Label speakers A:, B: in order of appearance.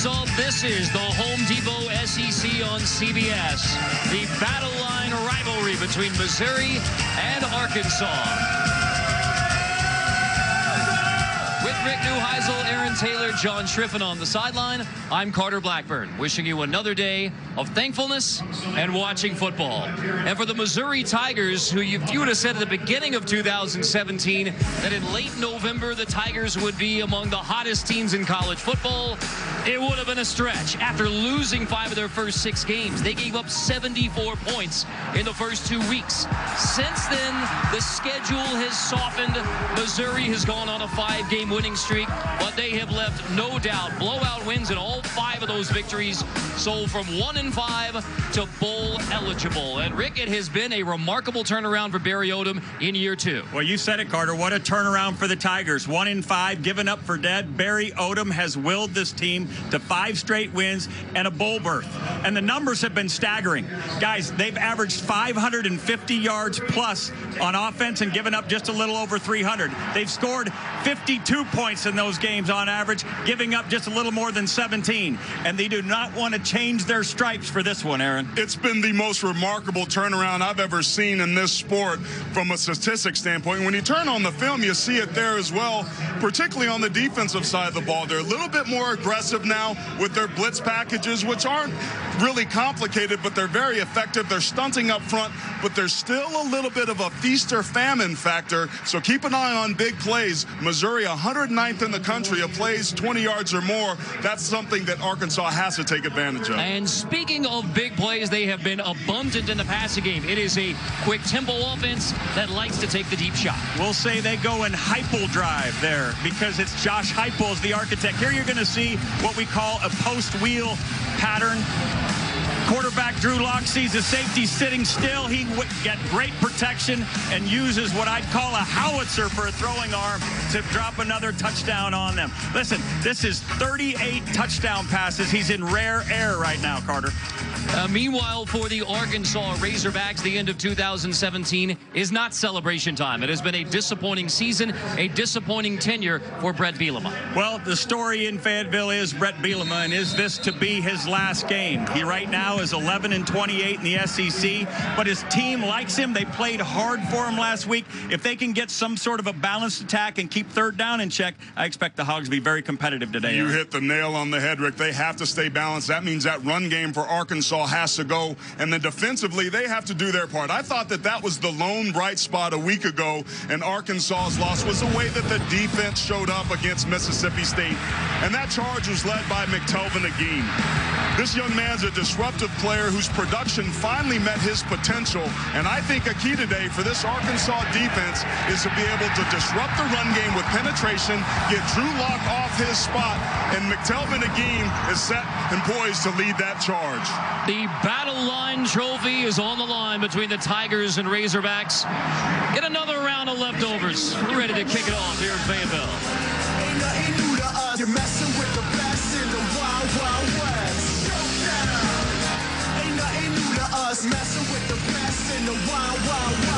A: Arkansas. This is the Home Depot SEC on CBS. The battle line rivalry between Missouri and Arkansas. With Rick Neuheisel, Aaron Taylor, John Schriffen on the sideline, I'm Carter Blackburn, wishing you another day of thankfulness and watching football. And for the Missouri Tigers, who you would have said at the beginning of 2017 that in late November the Tigers would be among the hottest teams in college football, it would have been a stretch. After losing 5 of their first 6 games, they gave up 74 points in the first 2 weeks. Since then, the schedule has softened. Missouri has gone on a 5-game winning streak, but they have left no doubt blowout wins in all 5 of those victories, so from 1-5 to bowl eligible. And Rick, it has been a remarkable turnaround for Barry Odom in year 2.
B: Well, you said it, Carter. What a turnaround for the Tigers. 1-5, given up for dead. Barry Odom has willed this team to 5 straight wins and a bowl berth. And the numbers have been staggering. Guys, they've averaged 550 yards plus on offense and given up just a little over 300. They've scored 52 points in those games on average, giving up just a little more than 17. And they do not want to change their stripes for this one, Aaron.
C: It's been the most remarkable turnaround I've ever seen in this sport from a statistics standpoint. When you turn on the film, you see it there as well, particularly on the defensive side of the ball. They're a little bit more aggressive now with their blitz packages, which aren't really complicated, but they're very effective. They're stunting up front, but there's still a little bit of a feast or famine factor. So keep an eye on big plays. Missouri 109th in the country of plays 20 yards or more. That's something that Arkansas has to take advantage of.
A: And speaking of big plays, they have been abundant in the passing game. It is a quick tempo offense that likes to take the deep shot.
B: We'll say they go in Heupel drive there because it's Josh Heupel as the architect. Here you're going to see what we call a post-wheel pattern. Quarterback Drew Lock sees the safety sitting still. He would get great protection and uses what I'd call a howitzer for a throwing arm to drop another touchdown on them. Listen, this is 38 touchdown passes. He's in rare air right now, Carter.
A: Meanwhile, for the Arkansas Razorbacks, the end of 2017 is not celebration time. It has been a disappointing season, a disappointing tenure for Brett Bielema.
B: Well, the story in Fayetteville is Brett Bielema, and is this to be his last game? He right now is 11-28 in the SEC, but his team likes him. They played hard for him last week. If they can get some sort of a balanced attack and keep third down in check, I expect the Hogs to be very competitive today.
C: You hit the nail on the head, Rick. They have to stay balanced. That means that run game for Arkansas has to go, and then defensively they have to do their part. I thought that was the lone bright spot a week ago, and Arkansas's loss was the way that the defense showed up against Mississippi State, and that charge was led by McTelvin Agim. This young man's a disruptive player whose production finally met his potential, and I think a key today for this Arkansas defense is to be able to disrupt the run game with penetration, get Drew Lock off his spot, and McTelvin Agim is set and poised to lead that charge.
A: The Battle Line Trophy is on the line between the Tigers and Razorbacks. Get another round of leftovers. We're ready to kick it off here in Fayetteville.
D: Ain't nothing new to us. You're messing with the best in the Wild Wild West. Ain't nothing new to us. Messing with the best in the Wild Wild West.